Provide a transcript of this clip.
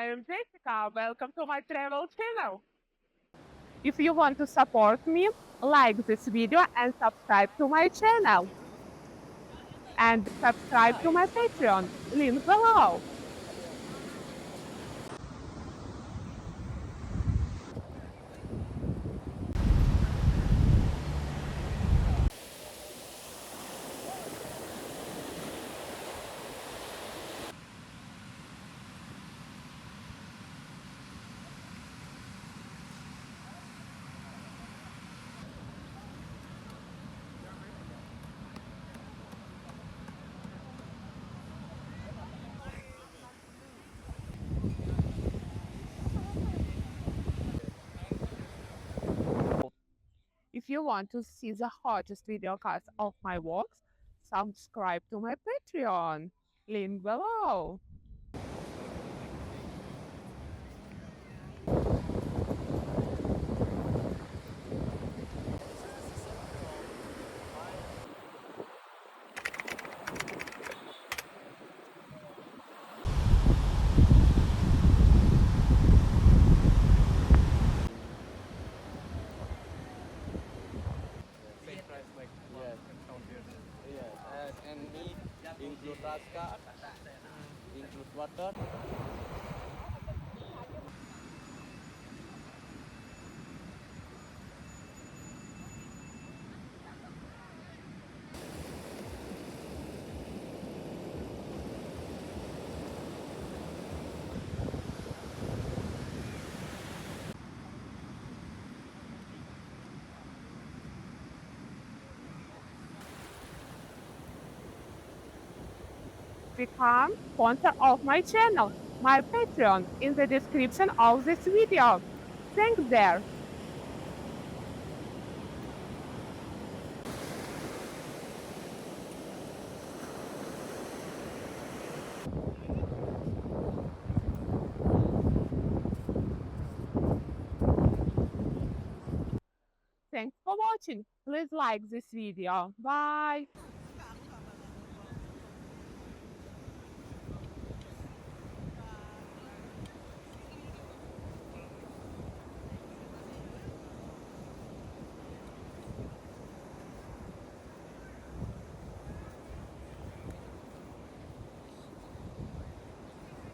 I am Jessica. Welcome to my travel channel. If you want to support me, like this video and subscribe to my channel. And subscribe to my Patreon, link below. If you want to see the hottest video cuts of my vlogs, subscribe to my Patreon, link below. Same price like yes. Yes, and meat include raska, include water. Become sponsor of my channel, my Patreon, in the description of this video. Thanks there. Thanks for watching. Please like this video. Bye.